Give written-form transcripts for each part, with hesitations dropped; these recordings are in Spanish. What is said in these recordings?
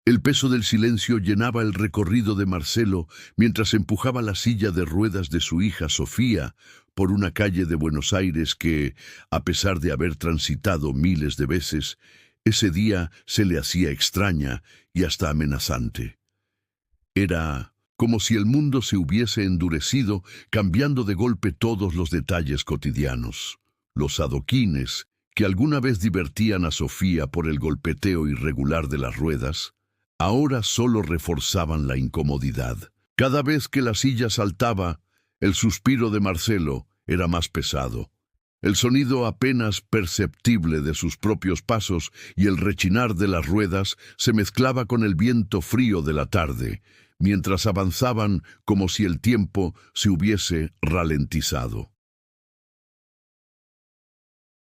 El peso del silencio llenaba el recorrido de Marcelo mientras empujaba la silla de ruedas de su hija Sofía por una calle de Buenos Aires que, a pesar de haber transitado miles de veces, ese día se le hacía extraña y hasta amenazante. Era como si el mundo se hubiese endurecido, cambiando de golpe todos los detalles cotidianos. Los adoquines, que alguna vez divertían a Sofía por el golpeteo irregular de las ruedas, ahora solo reforzaban la incomodidad. Cada vez que la silla saltaba, el suspiro de Marcelo era más pesado. El sonido apenas perceptible de sus propios pasos y el rechinar de las ruedas se mezclaba con el viento frío de la tarde, mientras avanzaban como si el tiempo se hubiese ralentizado.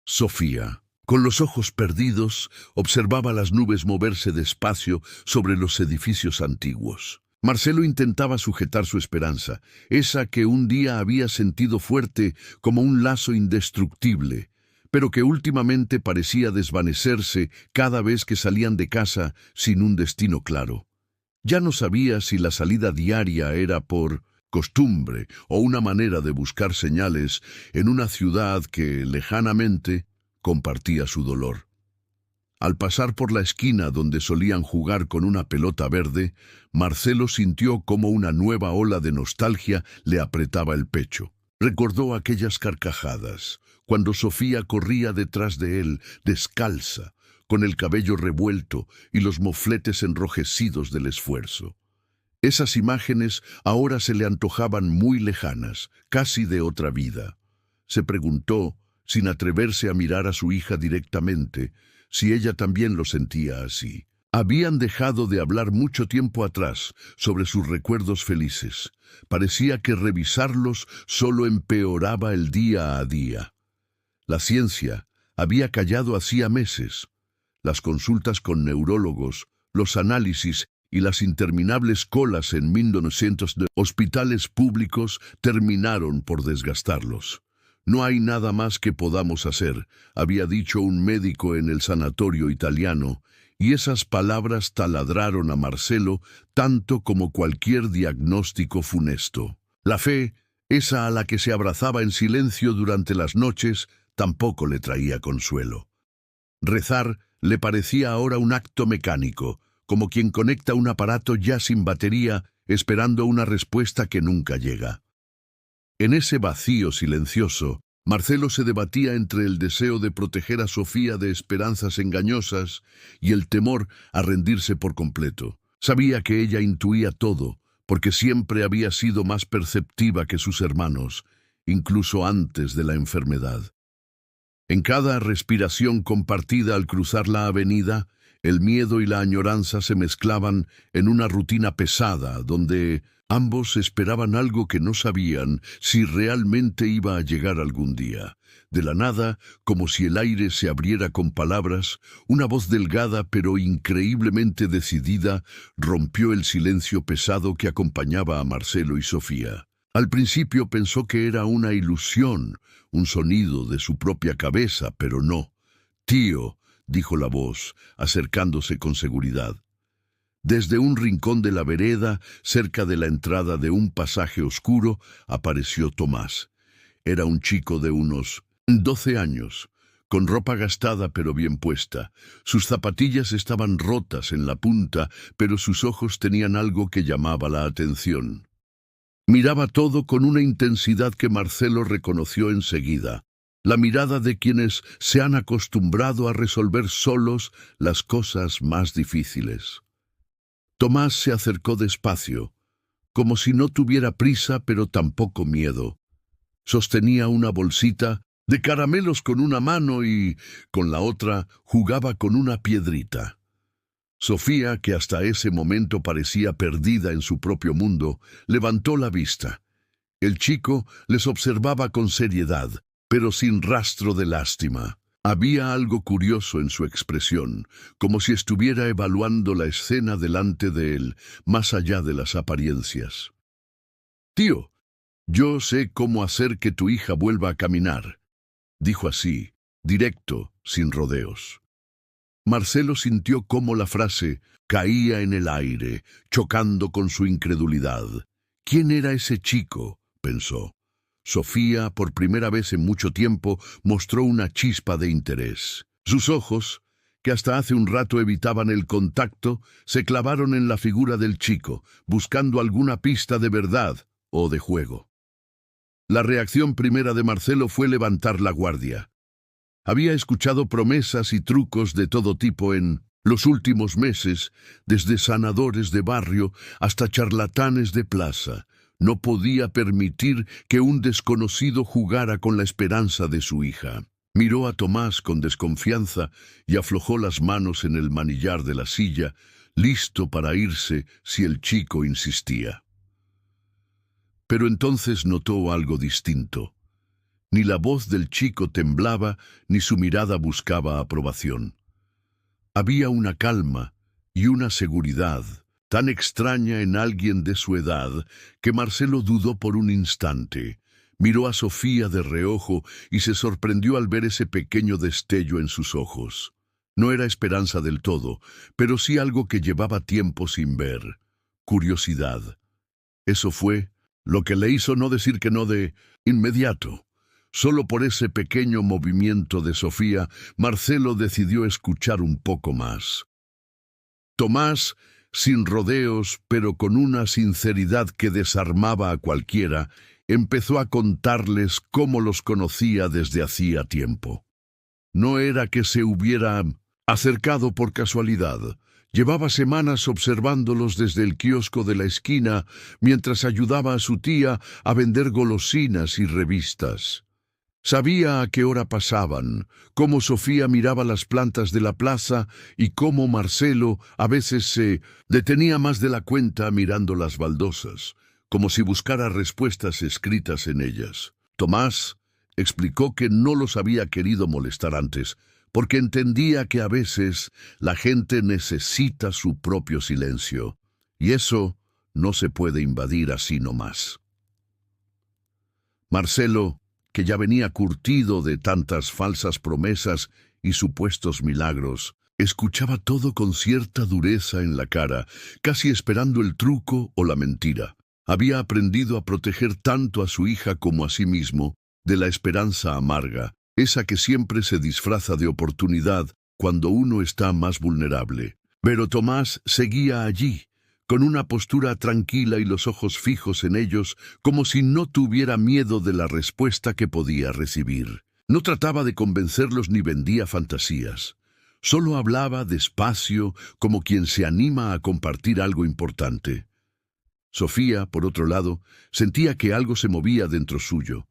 Sofía, con los ojos perdidos, observaba las nubes moverse despacio sobre los edificios antiguos. Marcelo intentaba sujetar su esperanza, esa que un día había sentido fuerte como un lazo indestructible, pero que últimamente parecía desvanecerse cada vez que salían de casa sin un destino claro. Ya no sabía si la salida diaria era por costumbre o una manera de buscar señales en una ciudad que, lejanamente, compartía su dolor. Al pasar por la esquina donde solían jugar con una pelota verde, Marcelo sintió como una nueva ola de nostalgia le apretaba el pecho. Recordó aquellas carcajadas, cuando Sofía corría detrás de él, descalza, con el cabello revuelto y los mofletes enrojecidos del esfuerzo. Esas imágenes ahora se le antojaban muy lejanas, casi de otra vida. Se preguntó, sin atreverse a mirar a su hija directamente, si ella también lo sentía así. Habían dejado de hablar mucho tiempo atrás sobre sus recuerdos felices. Parecía que revisarlos solo empeoraba el día a día. La ciencia había callado hacía meses. Las consultas con neurólogos, los análisis y las interminables colas en 1900 de hospitales públicos terminaron por desgastarlos. «No hay nada más que podamos hacer», había dicho un médico en el sanatorio italiano, y esas palabras taladraron a Marcelo tanto como cualquier diagnóstico funesto. La fe, esa a la que se abrazaba en silencio durante las noches, tampoco le traía consuelo. Rezar le parecía ahora un acto mecánico, como quien conecta un aparato ya sin batería, esperando una respuesta que nunca llega. En ese vacío silencioso, Marcelo se debatía entre el deseo de proteger a Sofía de esperanzas engañosas y el temor a rendirse por completo. Sabía que ella intuía todo, porque siempre había sido más perceptiva que sus hermanos, incluso antes de la enfermedad. En cada respiración compartida al cruzar la avenida, el miedo y la añoranza se mezclaban en una rutina pesada, donde ambos esperaban algo que no sabían si realmente iba a llegar algún día. De la nada, como si el aire se abriera con palabras, una voz delgada pero increíblemente decidida rompió el silencio pesado que acompañaba a Marcelo y Sofía. Al principio pensó que era una ilusión, un sonido de su propia cabeza, pero no. «Tío», dijo la voz, acercándose con seguridad. Desde un rincón de la vereda, cerca de la entrada de un pasaje oscuro, apareció Tomás. Era un chico de unos 12 años, con ropa gastada pero bien puesta. Sus zapatillas estaban rotas en la punta, pero sus ojos tenían algo que llamaba la atención. Miraba todo con una intensidad que Marcelo reconoció enseguida. La mirada de quienes se han acostumbrado a resolver solos las cosas más difíciles. Tomás se acercó despacio, como si no tuviera prisa pero tampoco miedo. Sostenía una bolsita de caramelos con una mano y, con la otra, jugaba con una piedrita. Sofía, que hasta ese momento parecía perdida en su propio mundo, levantó la vista. El chico les observaba con seriedad, pero sin rastro de lástima. Había algo curioso en su expresión, como si estuviera evaluando la escena delante de él, más allá de las apariencias. «Tío, yo sé cómo hacer que tu hija vuelva a caminar», dijo así, directo, sin rodeos. Marcelo sintió cómo la frase caía en el aire, chocando con su incredulidad. ¿Quién era ese chico?, pensó. Sofía, por primera vez en mucho tiempo, mostró una chispa de interés. Sus ojos, que hasta hace un rato evitaban el contacto, se clavaron en la figura del chico, buscando alguna pista de verdad o de juego. La reacción primera de Marcelo fue levantar la guardia. Había escuchado promesas y trucos de todo tipo en los últimos meses, desde sanadores de barrio hasta charlatanes de plaza. No podía permitir que un desconocido jugara con la esperanza de su hija. Miró a Tomás con desconfianza y aflojó las manos en el manillar de la silla, listo para irse si el chico insistía. Pero entonces notó algo distinto. Ni la voz del chico temblaba, ni su mirada buscaba aprobación. Había una calma y una seguridad tan extraña en alguien de su edad que Marcelo dudó por un instante. Miró a Sofía de reojo y se sorprendió al ver ese pequeño destello en sus ojos. No era esperanza del todo, pero sí algo que llevaba tiempo sin ver. Curiosidad. Eso fue lo que le hizo no decir que no de inmediato. Solo por ese pequeño movimiento de Sofía, Marcelo decidió escuchar un poco más. Tomás, sin rodeos, pero con una sinceridad que desarmaba a cualquiera, empezó a contarles cómo los conocía desde hacía tiempo. No era que se hubiera acercado por casualidad. Llevaba semanas observándolos desde el kiosco de la esquina mientras ayudaba a su tía a vender golosinas y revistas. Sabía a qué hora pasaban, cómo Sofía miraba las plantas de la plaza y cómo Marcelo a veces se detenía más de la cuenta mirando las baldosas, como si buscara respuestas escritas en ellas. Tomás explicó que no los había querido molestar antes, porque entendía que a veces la gente necesita su propio silencio, y eso no se puede invadir así nomás. Marcelo, que ya venía curtido de tantas falsas promesas y supuestos milagros, escuchaba todo con cierta dureza en la cara, casi esperando el truco o la mentira. Había aprendido a proteger tanto a su hija como a sí mismo de la esperanza amarga, esa que siempre se disfraza de oportunidad cuando uno está más vulnerable. Pero Tomás seguía allí, con una postura tranquila y los ojos fijos en ellos, como si no tuviera miedo de la respuesta que podía recibir. No trataba de convencerlos ni vendía fantasías. Solo hablaba despacio, como quien se anima a compartir algo importante. Sofía, por otro lado, sentía que algo se movía dentro suyo.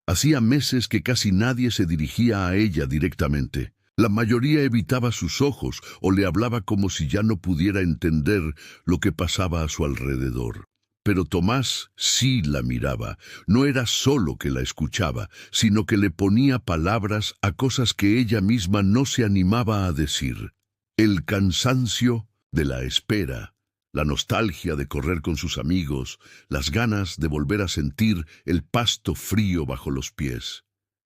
Hacía meses que casi nadie se dirigía a ella directamente. La mayoría evitaba sus ojos o le hablaba como si ya no pudiera entender lo que pasaba a su alrededor. Pero Tomás sí la miraba. No era solo que la escuchaba, sino que le ponía palabras a cosas que ella misma no se animaba a decir. El cansancio de la espera, la nostalgia de correr con sus amigos, las ganas de volver a sentir el pasto frío bajo los pies.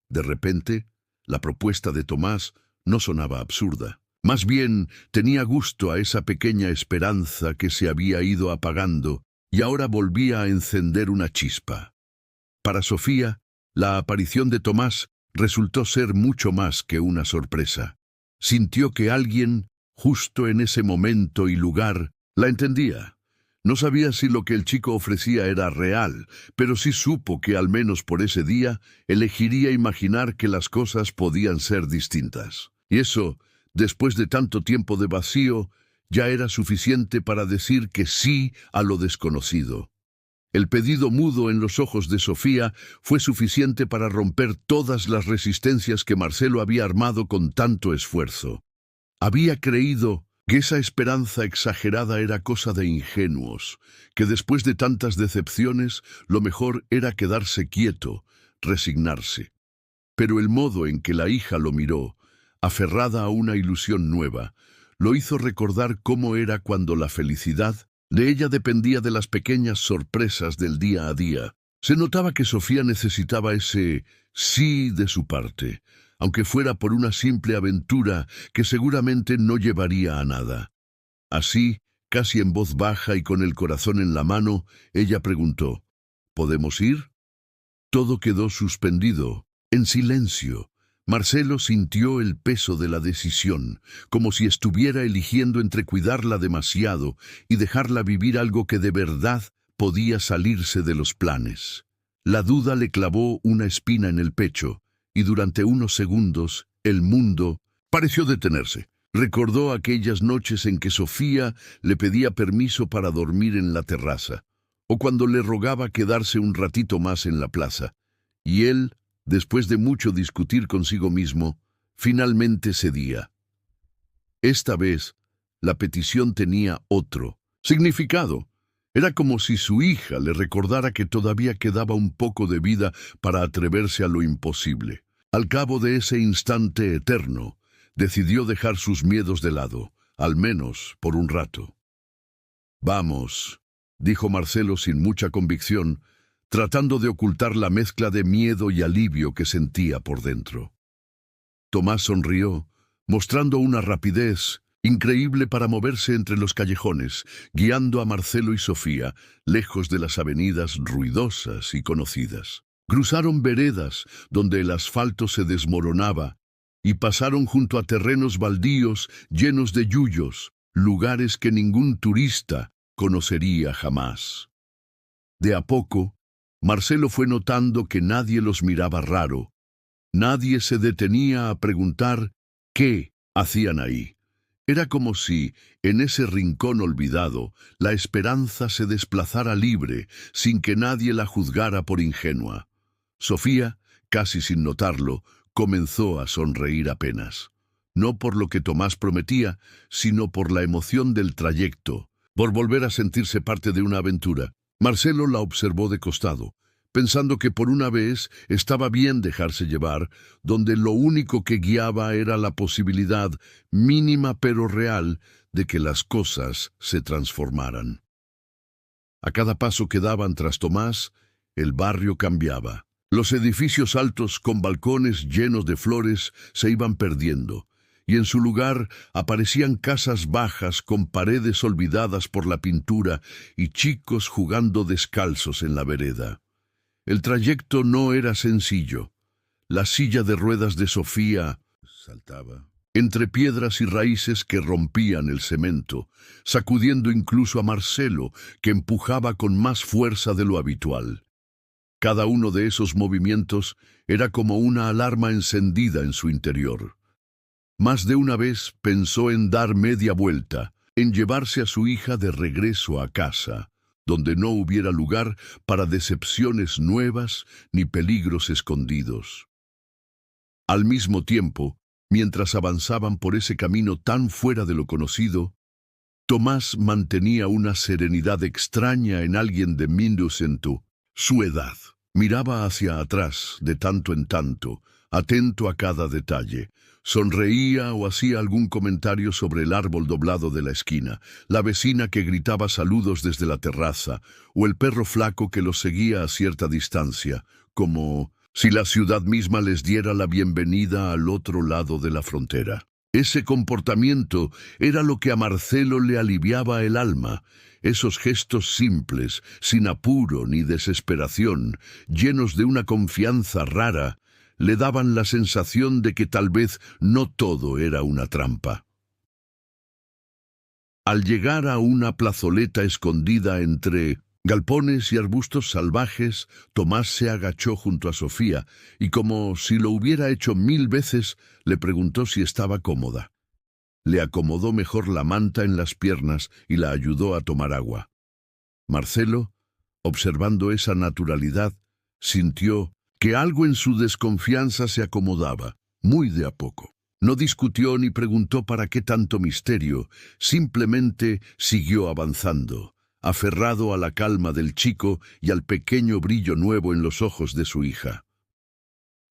De repente, la propuesta de Tomás no sonaba absurda. Más bien, tenía gusto a esa pequeña esperanza que se había ido apagando y ahora volvía a encender una chispa. Para Sofía, la aparición de Tomás resultó ser mucho más que una sorpresa. Sintió que alguien, justo en ese momento y lugar, la entendía. No sabía si lo que el chico ofrecía era real, pero sí supo que al menos por ese día elegiría imaginar que las cosas podían ser distintas. Y eso, después de tanto tiempo de vacío, ya era suficiente para decir que sí a lo desconocido. El pedido mudo en los ojos de Sofía fue suficiente para romper todas las resistencias que Marcelo había armado con tanto esfuerzo. Había creído que esa esperanza exagerada era cosa de ingenuos, que después de tantas decepciones lo mejor era quedarse quieto, resignarse. Pero el modo en que la hija lo miró, aferrada a una ilusión nueva, lo hizo recordar cómo era cuando la felicidad de ella dependía de las pequeñas sorpresas del día a día. Se notaba que Sofía necesitaba ese sí de su parte, aunque fuera por una simple aventura que seguramente no llevaría a nada. Así, casi en voz baja y con el corazón en la mano, ella preguntó, ¿podemos ir? Todo quedó suspendido, en silencio. Marcelo sintió el peso de la decisión, como si estuviera eligiendo entre cuidarla demasiado y dejarla vivir algo que de verdad podía salirse de los planes. La duda le clavó una espina en el pecho, y durante unos segundos el mundo pareció detenerse. Recordó aquellas noches en que Sofía le pedía permiso para dormir en la terraza, o cuando le rogaba quedarse un ratito más en la plaza, y él, después de mucho discutir consigo mismo, finalmente cedía. Esta vez, la petición tenía otro significado. Era como si su hija le recordara que todavía quedaba un poco de vida para atreverse a lo imposible. Al cabo de ese instante eterno, decidió dejar sus miedos de lado, al menos por un rato. «Vamos», dijo Marcelo sin mucha convicción, tratando de ocultar la mezcla de miedo y alivio que sentía por dentro. Tomás sonrió, mostrando una rapidez increíble para moverse entre los callejones, guiando a Marcelo y Sofía, lejos de las avenidas ruidosas y conocidas. Cruzaron veredas donde el asfalto se desmoronaba y pasaron junto a terrenos baldíos llenos de yuyos, lugares que ningún turista conocería jamás. De a poco, Marcelo fue notando que nadie los miraba raro. Nadie se detenía a preguntar qué hacían ahí. Era como si, en ese rincón olvidado, la esperanza se desplazara libre, sin que nadie la juzgara por ingenua. Sofía, casi sin notarlo, comenzó a sonreír apenas. No por lo que Tomás prometía, sino por la emoción del trayecto, por volver a sentirse parte de una aventura. Marcelo la observó de costado, pensando que por una vez estaba bien dejarse llevar, donde lo único que guiaba era la posibilidad, mínima pero real, de que las cosas se transformaran. A cada paso que daban tras Tomás, el barrio cambiaba. Los edificios altos con balcones llenos de flores se iban perdiendo, y en su lugar aparecían casas bajas con paredes olvidadas por la pintura y chicos jugando descalzos en la vereda. El trayecto no era sencillo. La silla de ruedas de Sofía saltaba entre piedras y raíces que rompían el cemento, sacudiendo incluso a Marcelo, que empujaba con más fuerza de lo habitual. Cada uno de esos movimientos era como una alarma encendida en su interior. Más de una vez pensó en dar media vuelta, en llevarse a su hija de regreso a casa, donde no hubiera lugar para decepciones nuevas ni peligros escondidos. Al mismo tiempo, mientras avanzaban por ese camino tan fuera de lo conocido, Tomás mantenía una serenidad extraña en alguien de Mindocento, su edad. Miraba hacia atrás de tanto en tanto, atento a cada detalle. Sonreía o hacía algún comentario sobre el árbol doblado de la esquina, la vecina que gritaba saludos desde la terraza, o el perro flaco que los seguía a cierta distancia, como si la ciudad misma les diera la bienvenida al otro lado de la frontera. Ese comportamiento era lo que a Marcelo le aliviaba el alma. Esos gestos simples, sin apuro ni desesperación, llenos de una confianza rara, le daban la sensación de que tal vez no todo era una trampa. Al llegar a una plazoleta escondida entre galpones y arbustos salvajes, Tomás se agachó junto a Sofía y, como si lo hubiera hecho 1000 veces, le preguntó si estaba cómoda. Le acomodó mejor la manta en las piernas y la ayudó a tomar agua. Marcelo, observando esa naturalidad, sintió que algo en su desconfianza se acomodaba, muy de a poco. No discutió ni preguntó para qué tanto misterio, simplemente siguió avanzando, aferrado a la calma del chico y al pequeño brillo nuevo en los ojos de su hija.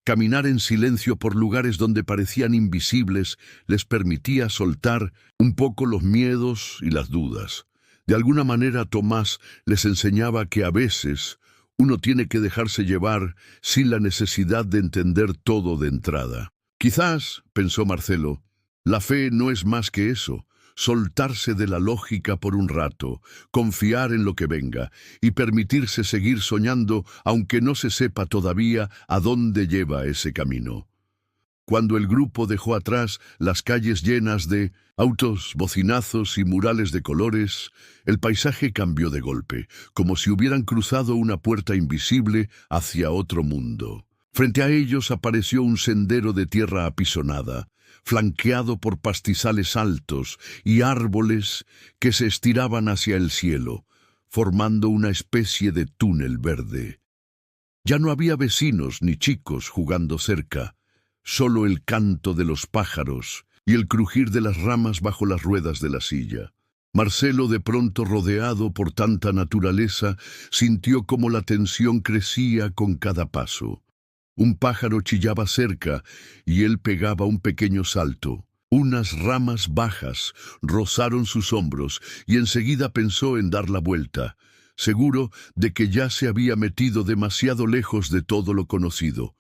Caminar en silencio por lugares donde parecían invisibles les permitía soltar un poco los miedos y las dudas. De alguna manera Tomás les enseñaba que a veces uno tiene que dejarse llevar sin la necesidad de entender todo de entrada. Quizás, pensó Marcelo, la fe no es más que eso, soltarse de la lógica por un rato, confiar en lo que venga y permitirse seguir soñando aunque no se sepa todavía a dónde lleva ese camino. Cuando el grupo dejó atrás las calles llenas de autos, bocinazos y murales de colores, el paisaje cambió de golpe, como si hubieran cruzado una puerta invisible hacia otro mundo. Frente a ellos apareció un sendero de tierra apisonada, flanqueado por pastizales altos y árboles que se estiraban hacia el cielo, formando una especie de túnel verde. Ya no había vecinos ni chicos jugando cerca, solo el canto de los pájaros y el crujir de las ramas bajo las ruedas de la silla. Marcelo, de pronto rodeado por tanta naturaleza, sintió como la tensión crecía con cada paso. Un pájaro chillaba cerca y él pegaba un pequeño salto. Unas ramas bajas rozaron sus hombros y enseguida pensó en dar la vuelta, seguro de que ya se había metido demasiado lejos de todo lo conocido.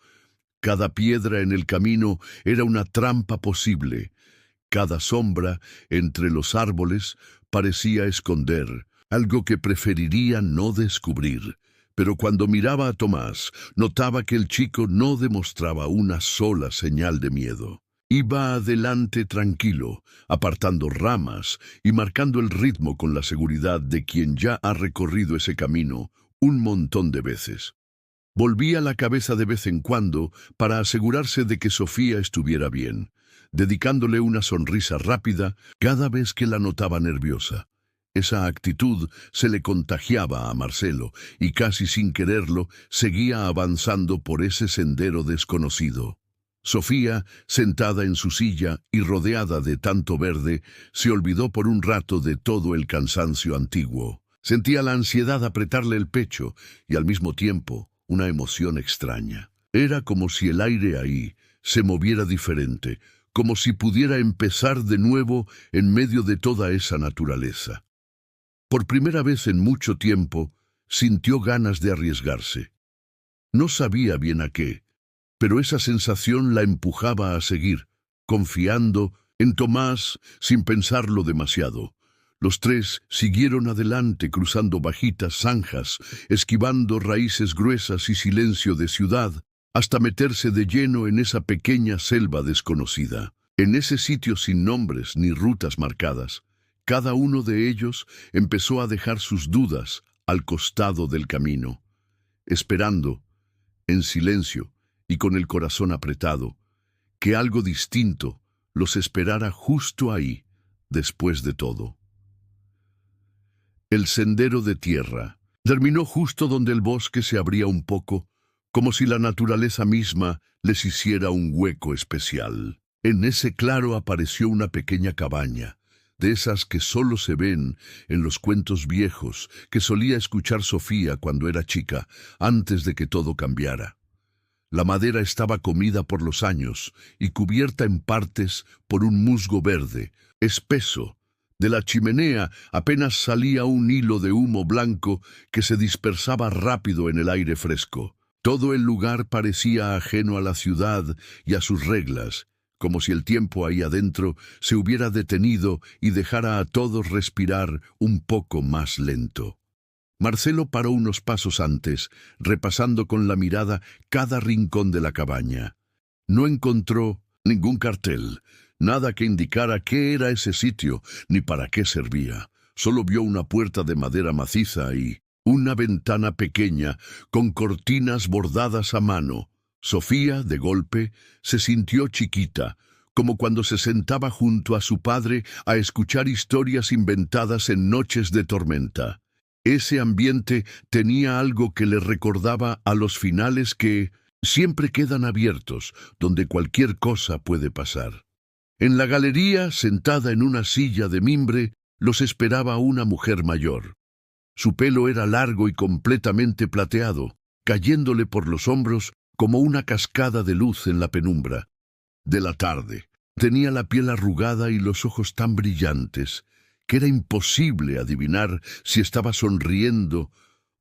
Cada piedra en el camino era una trampa posible. Cada sombra entre los árboles parecía esconder algo que preferiría no descubrir. Pero cuando miraba a Tomás, notaba que el chico no demostraba una sola señal de miedo. Iba adelante tranquilo, apartando ramas y marcando el ritmo con la seguridad de quien ya ha recorrido ese camino un montón de veces. Volvía la cabeza de vez en cuando para asegurarse de que Sofía estuviera bien, dedicándole una sonrisa rápida cada vez que la notaba nerviosa. Esa actitud se le contagiaba a Marcelo y casi sin quererlo seguía avanzando por ese sendero desconocido. Sofía, sentada en su silla y rodeada de tanto verde, se olvidó por un rato de todo el cansancio antiguo. Sentía la ansiedad apretarle el pecho y al mismo tiempo una emoción extraña. Era como si el aire ahí se moviera diferente, como si pudiera empezar de nuevo en medio de toda esa naturaleza. Por primera vez en mucho tiempo, sintió ganas de arriesgarse. No sabía bien a qué, pero esa sensación la empujaba a seguir, confiando en Tomás sin pensarlo demasiado. Los tres siguieron adelante cruzando bajitas zanjas, esquivando raíces gruesas y silencio de ciudad, hasta meterse de lleno en esa pequeña selva desconocida. En ese sitio sin nombres ni rutas marcadas, cada uno de ellos empezó a dejar sus dudas al costado del camino, esperando, en silencio y con el corazón apretado, que algo distinto los esperara justo ahí, después de todo. El sendero de tierra terminó justo donde el bosque se abría un poco, como si la naturaleza misma les hiciera un hueco especial. En ese claro apareció una pequeña cabaña, de esas que solo se ven en los cuentos viejos que solía escuchar Sofía cuando era chica, antes de que todo cambiara. La madera estaba comida por los años y cubierta en partes por un musgo verde, espeso. De la chimenea apenas salía un hilo de humo blanco que se dispersaba rápido en el aire fresco. Todo el lugar parecía ajeno a la ciudad y a sus reglas, como si el tiempo ahí adentro se hubiera detenido y dejara a todos respirar un poco más lento. Marcelo paró unos pasos antes, repasando con la mirada cada rincón de la cabaña. No encontró ningún cartel, nada que indicara qué era ese sitio ni para qué servía. Solo vio una puerta de madera maciza y una ventana pequeña con cortinas bordadas a mano. Sofía, de golpe, se sintió chiquita, como cuando se sentaba junto a su padre a escuchar historias inventadas en noches de tormenta. Ese ambiente tenía algo que le recordaba a los finales que siempre quedan abiertos, donde cualquier cosa puede pasar. En la galería, sentada en una silla de mimbre, los esperaba una mujer mayor. Su pelo era largo y completamente plateado, cayéndole por los hombros como una cascada de luz en la penumbra de la tarde. Tenía la piel arrugada y los ojos tan brillantes que era imposible adivinar si estaba sonriendo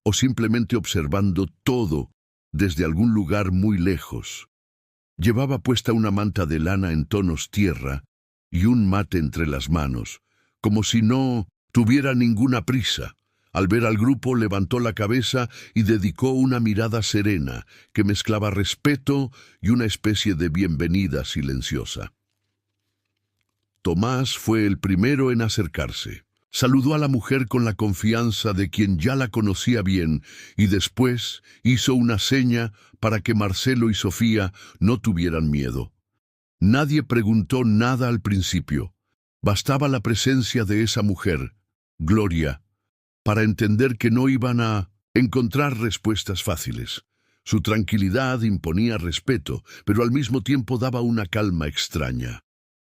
o simplemente observando todo desde algún lugar muy lejos. Llevaba puesta una manta de lana en tonos tierra y un mate entre las manos, como si no tuviera ninguna prisa. Al ver al grupo levantó la cabeza y dedicó una mirada serena que mezclaba respeto y una especie de bienvenida silenciosa. Tomás fue el primero en acercarse. Saludó a la mujer con la confianza de quien ya la conocía bien y después hizo una seña para que Marcelo y Sofía no tuvieran miedo. Nadie preguntó nada al principio. Bastaba la presencia de esa mujer, Gloria, para entender que no iban a encontrar respuestas fáciles. Su tranquilidad imponía respeto, pero al mismo tiempo daba una calma extraña.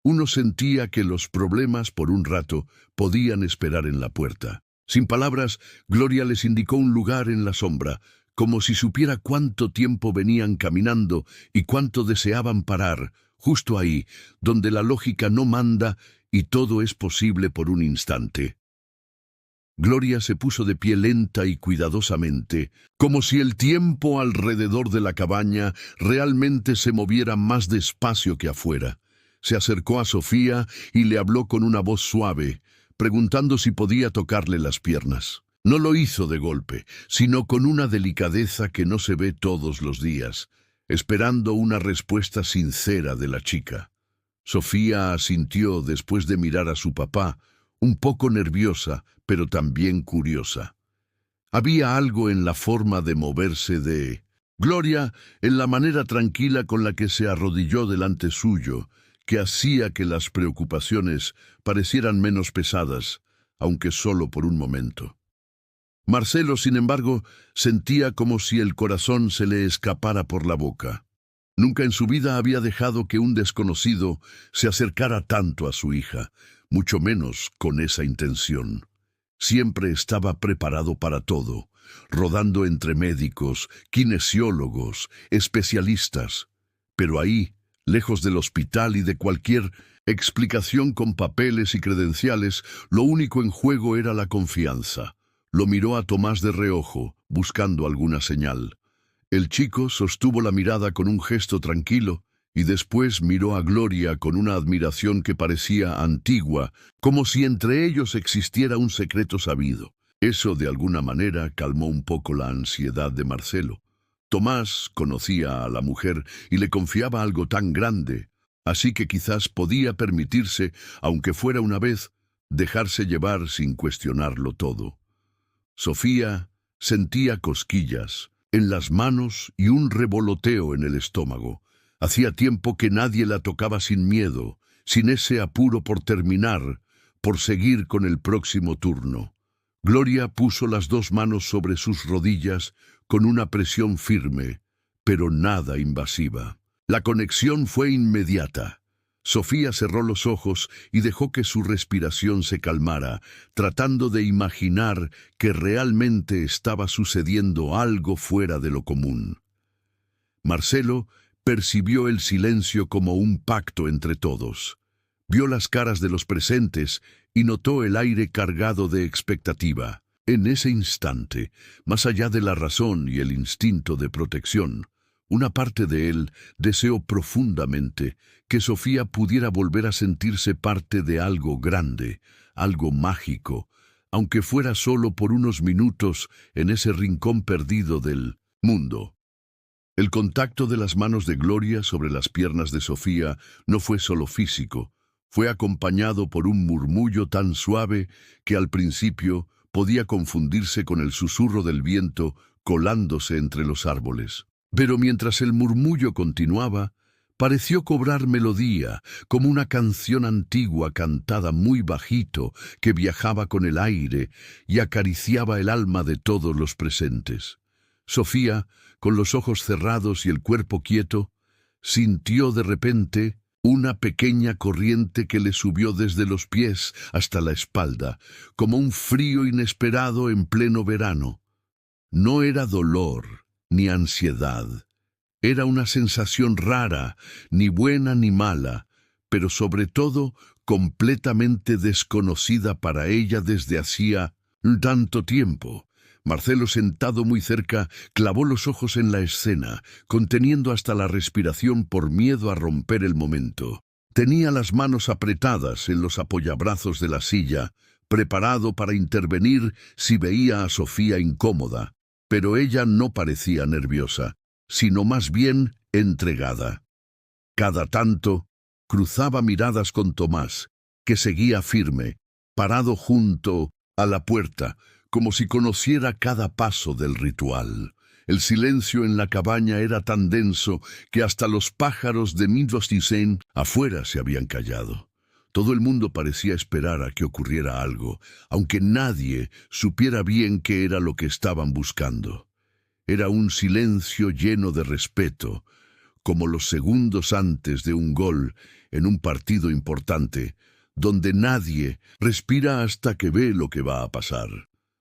Uno sentía que los problemas, por un rato, podían esperar en la puerta. Sin palabras, Gloria les indicó un lugar en la sombra, como si supiera cuánto tiempo venían caminando y cuánto deseaban parar, justo ahí, donde la lógica no manda y todo es posible por un instante. Gloria se puso de pie lenta y cuidadosamente, como si el tiempo alrededor de la cabaña realmente se moviera más despacio que afuera. Se acercó a Sofía y le habló con una voz suave, preguntando si podía tocarle las piernas. No lo hizo de golpe, sino con una delicadeza que no se ve todos los días, esperando una respuesta sincera de la chica. Sofía asintió después de mirar a su papá, un poco nerviosa, pero también curiosa. Había algo en la forma de moverse de Gloria, en la manera tranquila con la que se arrodilló delante suyo, que hacía que las preocupaciones parecieran menos pesadas, aunque solo por un momento. Marcelo, sin embargo, sentía como si el corazón se le escapara por la boca. Nunca en su vida había dejado que un desconocido se acercara tanto a su hija, mucho menos con esa intención. Siempre estaba preparado para todo, rodando entre médicos, kinesiólogos, especialistas. Pero ahí, lejos del hospital y de cualquier explicación con papeles y credenciales, lo único en juego era la confianza. Lo miró a Tomás de reojo, buscando alguna señal. El chico sostuvo la mirada con un gesto tranquilo y después miró a Gloria con una admiración que parecía antigua, como si entre ellos existiera un secreto sabido. Eso, de alguna manera, calmó un poco la ansiedad de Marcelo. Tomás conocía a la mujer y le confiaba algo tan grande, así que quizás podía permitirse, aunque fuera una vez, dejarse llevar sin cuestionarlo todo. Sofía sentía cosquillas en las manos y un revoloteo en el estómago. Hacía tiempo que nadie la tocaba sin miedo, sin ese apuro por terminar, por seguir con el próximo turno. Gloria puso las dos manos sobre sus rodillas con una presión firme, pero nada invasiva. La conexión fue inmediata. Sofía cerró los ojos y dejó que su respiración se calmara, tratando de imaginar que realmente estaba sucediendo algo fuera de lo común. Marcelo percibió el silencio como un pacto entre todos. Vio las caras de los presentes y notó el aire cargado de expectativa. En ese instante, más allá de la razón y el instinto de protección, una parte de él deseó profundamente que Sofía pudiera volver a sentirse parte de algo grande, algo mágico, aunque fuera solo por unos minutos en ese rincón perdido del mundo. El contacto de las manos de Gloria sobre las piernas de Sofía no fue solo físico, fue acompañado por un murmullo tan suave que al principio podía confundirse con el susurro del viento colándose entre los árboles. Pero mientras el murmullo continuaba, pareció cobrar melodía, como una canción antigua cantada muy bajito que viajaba con el aire y acariciaba el alma de todos los presentes. Sofía, con los ojos cerrados y el cuerpo quieto, sintió de repente una pequeña corriente que le subió desde los pies hasta la espalda, como un frío inesperado en pleno verano. No era dolor ni ansiedad. Era una sensación rara, ni buena ni mala, pero sobre todo completamente desconocida para ella desde hacía tanto tiempo. Marcelo, sentado muy cerca, clavó los ojos en la escena, conteniendo hasta la respiración por miedo a romper el momento. Tenía las manos apretadas en los apoyabrazos de la silla, preparado para intervenir si veía a Sofía incómoda, pero ella no parecía nerviosa, sino más bien entregada. Cada tanto, cruzaba miradas con Tomás, que seguía firme, parado junto a la puerta, como si conociera cada paso del ritual. El silencio en la cabaña era tan denso que hasta los pájaros de Midwestern afuera se habían callado. Todo el mundo parecía esperar a que ocurriera algo, aunque nadie supiera bien qué era lo que estaban buscando. Era un silencio lleno de respeto, como los segundos antes de un gol en un partido importante, donde nadie respira hasta que ve lo que va a pasar.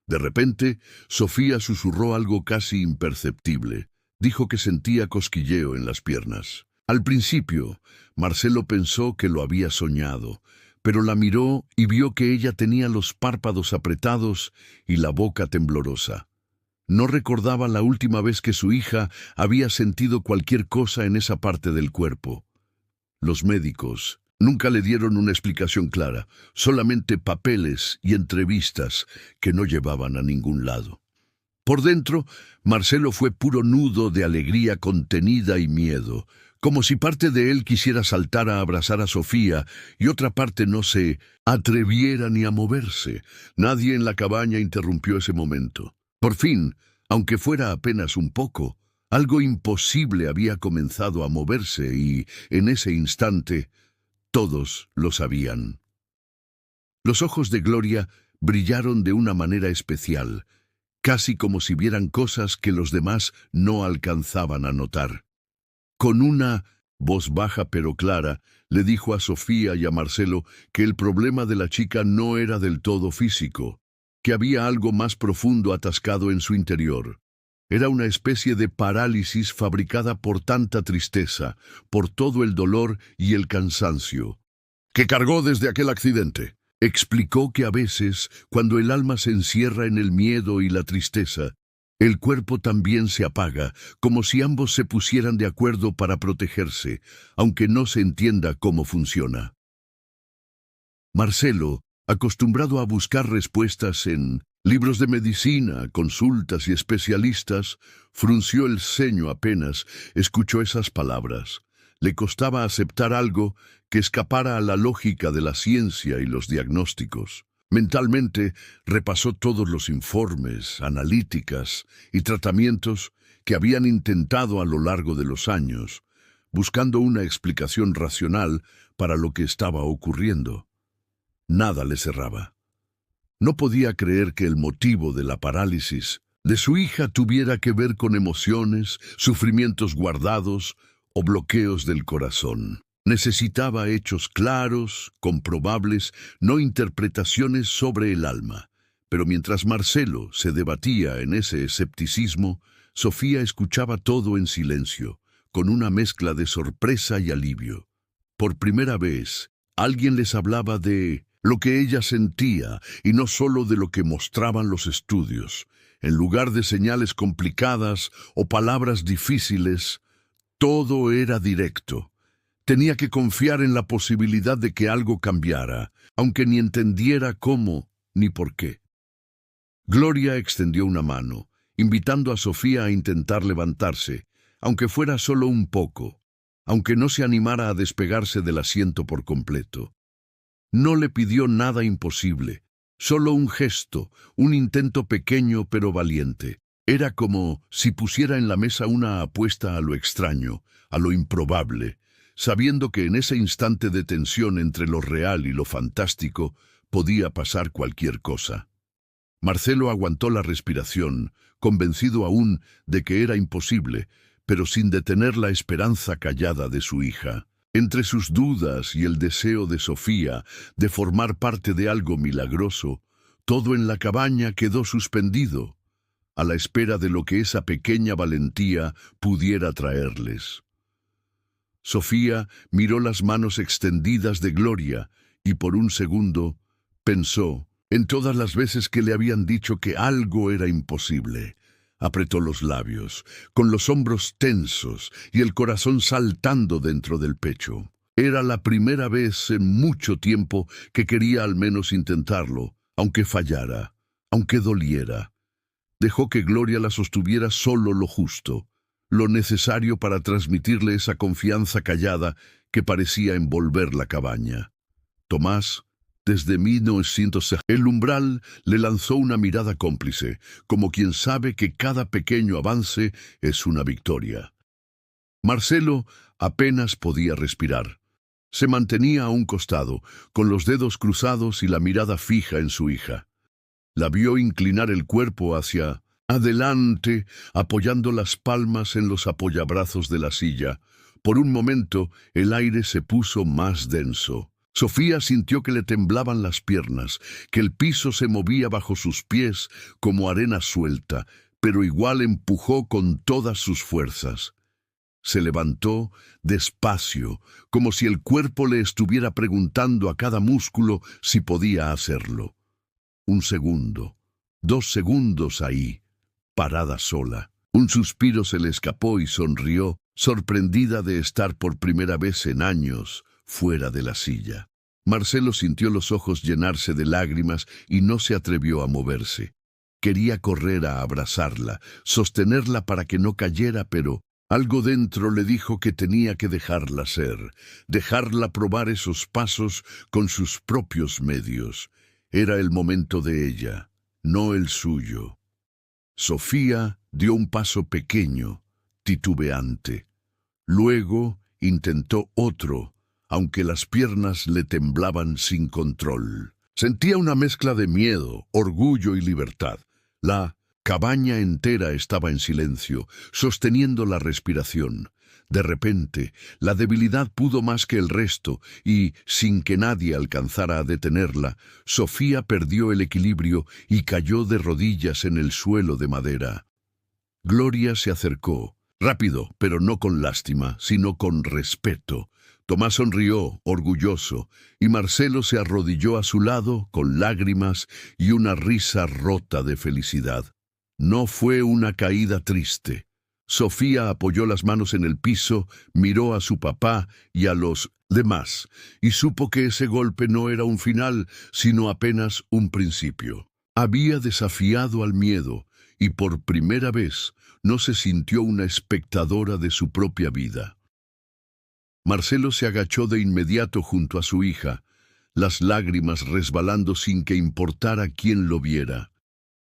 De repente, Sofía susurró algo casi imperceptible. Dijo que sentía cosquilleo en las piernas. Al principio, Marcelo pensó que lo había soñado, pero la miró y vio que ella tenía los párpados apretados y la boca temblorosa. No recordaba la última vez que su hija había sentido cualquier cosa en esa parte del cuerpo. Los médicos nunca le dieron una explicación clara, solamente papeles y entrevistas que no llevaban a ningún lado. Por dentro, Marcelo fue puro nudo de alegría contenida y miedo, como si parte de él quisiera saltar a abrazar a Sofía y otra parte no se atreviera ni a moverse. Nadie en la cabaña interrumpió ese momento. Por fin, aunque fuera apenas un poco, algo imposible había comenzado a moverse y, en ese instante, todos lo sabían. Los ojos de Gloria brillaron de una manera especial, casi como si vieran cosas que los demás no alcanzaban a notar. Con una voz baja pero clara, le dijo a Sofía y a Marcelo que el problema de la chica no era del todo físico, que había algo más profundo atascado en su interior. Era una especie de parálisis fabricada por tanta tristeza, por todo el dolor y el cansancio, que cargó desde aquel accidente. Explicó que a veces, cuando el alma se encierra en el miedo y la tristeza, el cuerpo también se apaga, como si ambos se pusieran de acuerdo para protegerse, aunque no se entienda cómo funciona. Marcelo, acostumbrado a buscar respuestas en libros de medicina, consultas y especialistas, frunció el ceño apenas escuchó esas palabras. Le costaba aceptar algo que escapara a la lógica de la ciencia y los diagnósticos. Mentalmente repasó todos los informes, analíticas y tratamientos que habían intentado a lo largo de los años, buscando una explicación racional para lo que estaba ocurriendo. Nada le cerraba. No podía creer que el motivo de la parálisis de su hija tuviera que ver con emociones, sufrimientos guardados o bloqueos del corazón. Necesitaba hechos claros, comprobables, no interpretaciones sobre el alma. Pero mientras Marcelo se debatía en ese escepticismo, Sofía escuchaba todo en silencio, con una mezcla de sorpresa y alivio. Por primera vez, alguien les hablaba de lo que ella sentía y no solo de lo que mostraban los estudios. En lugar de señales complicadas o palabras difíciles, todo era directo. Tenía que confiar en la posibilidad de que algo cambiara, aunque ni entendiera cómo ni por qué. Gloria extendió una mano, invitando a Sofía a intentar levantarse, aunque fuera solo un poco, aunque no se animara a despegarse del asiento por completo. No le pidió nada imposible, solo un gesto, un intento pequeño pero valiente. Era como si pusiera en la mesa una apuesta a lo extraño, a lo improbable, sabiendo que en ese instante de tensión entre lo real y lo fantástico podía pasar cualquier cosa. Marcelo aguantó la respiración, convencido aún de que era imposible, pero sin detener la esperanza callada de su hija. Entre sus dudas y el deseo de Sofía de formar parte de algo milagroso, todo en la cabaña quedó suspendido, a la espera de lo que esa pequeña valentía pudiera traerles. Sofía miró las manos extendidas de Gloria y por un segundo pensó En todas las veces que le habían dicho que algo era imposible, apretó los labios, con los hombros tensos y el corazón saltando dentro del pecho. Era la primera vez en mucho tiempo que quería al menos intentarlo, aunque fallara, aunque doliera. Dejó que Gloria la sostuviera solo lo justo, lo necesario para transmitirle esa confianza callada que parecía envolver la cabaña. Tomás, desde 1906, el umbral le lanzó una mirada cómplice, como quien sabe que cada pequeño avance es una victoria. Marcelo apenas podía respirar. Se mantenía a un costado, con los dedos cruzados y la mirada fija en su hija. La vio inclinar el cuerpo hacia adelante, apoyando las palmas en los apoyabrazos de la silla. Por un momento, el aire se puso más denso. Sofía sintió que le temblaban las piernas, que el piso se movía bajo sus pies como arena suelta, pero igual empujó con todas sus fuerzas. Se levantó despacio, como si el cuerpo le estuviera preguntando a cada músculo si podía hacerlo. 1 segundo, 2 segundos ahí, parada sola. Un suspiro se le escapó y sonrió, sorprendida de estar por primera vez en años fuera de la silla. Marcelo sintió los ojos llenarse de lágrimas y no se atrevió a moverse. Quería correr a abrazarla, sostenerla para que no cayera, pero algo dentro le dijo que tenía que dejarla ser, dejarla probar esos pasos con sus propios medios. Era el momento de ella, no el suyo. Sofía dio un paso pequeño, titubeante. Luego intentó otro, aunque las piernas le temblaban sin control. Sentía una mezcla de miedo, orgullo y libertad. La cabaña entera estaba en silencio, sosteniendo la respiración. De repente, la debilidad pudo más que el resto y, sin que nadie alcanzara a detenerla, Sofía perdió el equilibrio y cayó de rodillas en el suelo de madera. Gloria se acercó, rápido, pero no con lástima, sino con respeto. Tomás sonrió, orgulloso, y Marcelo se arrodilló a su lado, con lágrimas y una risa rota de felicidad. No fue una caída triste. Sofía apoyó las manos en el piso, miró a su papá y a los demás, y supo que ese golpe no era un final, sino apenas un principio. Había desafiado al miedo, y por primera vez no se sintió una espectadora de su propia vida. Marcelo se agachó de inmediato junto a su hija, las lágrimas resbalando sin que importara quién lo viera.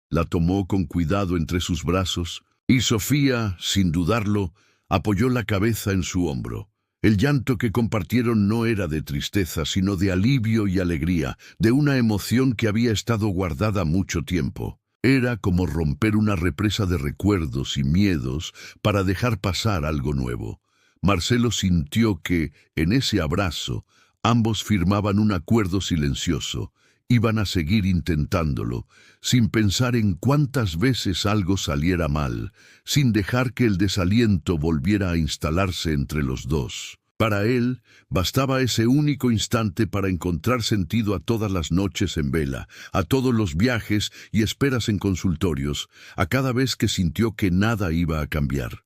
La tomó con cuidado entre sus brazos, y Sofía, sin dudarlo, apoyó la cabeza en su hombro. El llanto que compartieron no era de tristeza, sino de alivio y alegría, de una emoción que había estado guardada mucho tiempo. Era como romper una represa de recuerdos y miedos para dejar pasar algo nuevo. Marcelo sintió que, en ese abrazo, ambos firmaban un acuerdo silencioso. Iban a seguir intentándolo, sin pensar en cuántas veces algo saliera mal, sin dejar que el desaliento volviera a instalarse entre los dos. Para él, bastaba ese único instante para encontrar sentido a todas las noches en vela, a todos los viajes y esperas en consultorios, a cada vez que sintió que nada iba a cambiar.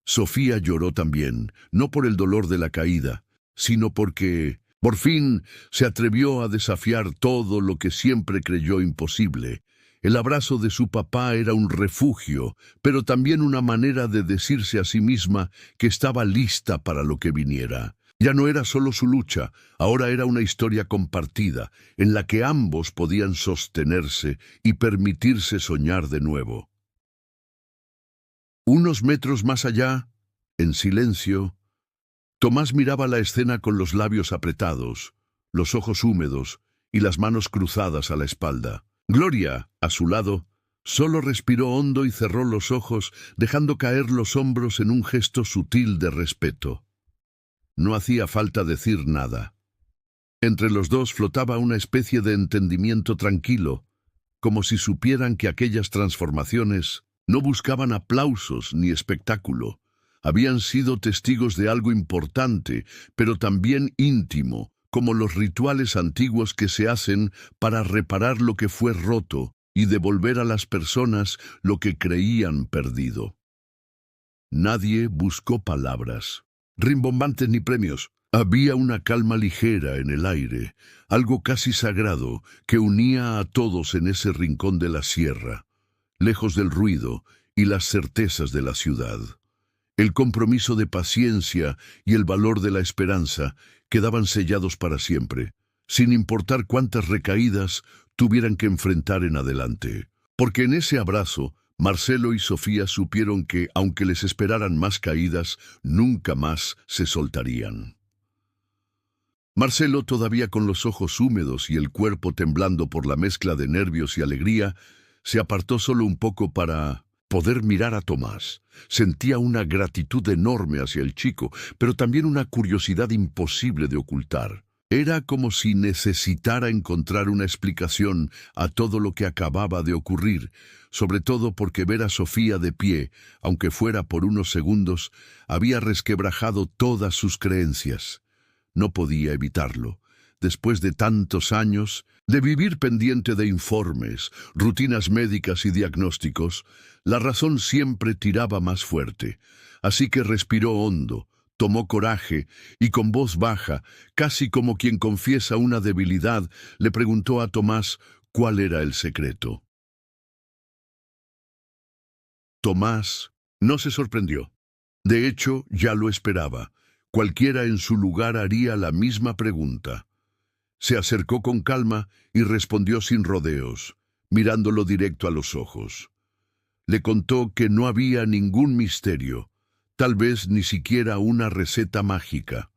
Sofía lloró también, no por el dolor de la caída, sino porque por fin se atrevió a desafiar todo lo que siempre creyó imposible. El abrazo de su papá era un refugio, pero también una manera de decirse a sí misma que estaba lista para lo que viniera. Ya no era solo su lucha, ahora era una historia compartida, en la que ambos podían sostenerse y permitirse soñar de nuevo. Unos metros más allá, en silencio, Tomás miraba la escena con los labios apretados, los ojos húmedos y las manos cruzadas a la espalda. Gloria, a su lado, solo respiró hondo y cerró los ojos, dejando caer los hombros en un gesto sutil de respeto. No hacía falta decir nada. Entre los dos flotaba una especie de entendimiento tranquilo, como si supieran que aquellas transformaciones no buscaban aplausos ni espectáculo. Habían sido testigos de algo importante, pero también íntimo, como los rituales antiguos que se hacen para reparar lo que fue roto y devolver a las personas lo que creían perdido. Nadie buscó palabras, rimbombantes ni premios. Había una calma ligera en el aire, algo casi sagrado que unía a todos en ese rincón de la sierra, lejos del ruido y las certezas de la ciudad. El compromiso de paciencia y el valor de la esperanza quedaban sellados para siempre, sin importar cuántas recaídas tuvieran que enfrentar en adelante. Porque en ese abrazo, Marcelo y Sofía supieron que, aunque les esperaran más caídas, nunca más se soltarían. Marcelo, todavía con los ojos húmedos y el cuerpo temblando por la mezcla de nervios y alegría, se apartó solo un poco para poder mirar a Tomás. Sentía una gratitud enorme hacia el chico, pero también una curiosidad imposible de ocultar. Era como si necesitara encontrar una explicación a todo lo que acababa de ocurrir, sobre todo porque ver a Sofía de pie, aunque fuera por unos segundos, había resquebrajado todas sus creencias. No podía evitarlo. Después de tantos años de vivir pendiente de informes, rutinas médicas y diagnósticos, la razón siempre tiraba más fuerte. Así que respiró hondo, tomó coraje y con voz baja, casi como quien confiesa una debilidad, le preguntó a Tomás cuál era el secreto. Tomás no se sorprendió. De hecho, ya lo esperaba. Cualquiera en su lugar haría la misma pregunta. Se acercó con calma y respondió sin rodeos, mirándolo directo a los ojos. Le contó que no había ningún misterio, tal vez ni siquiera una receta mágica.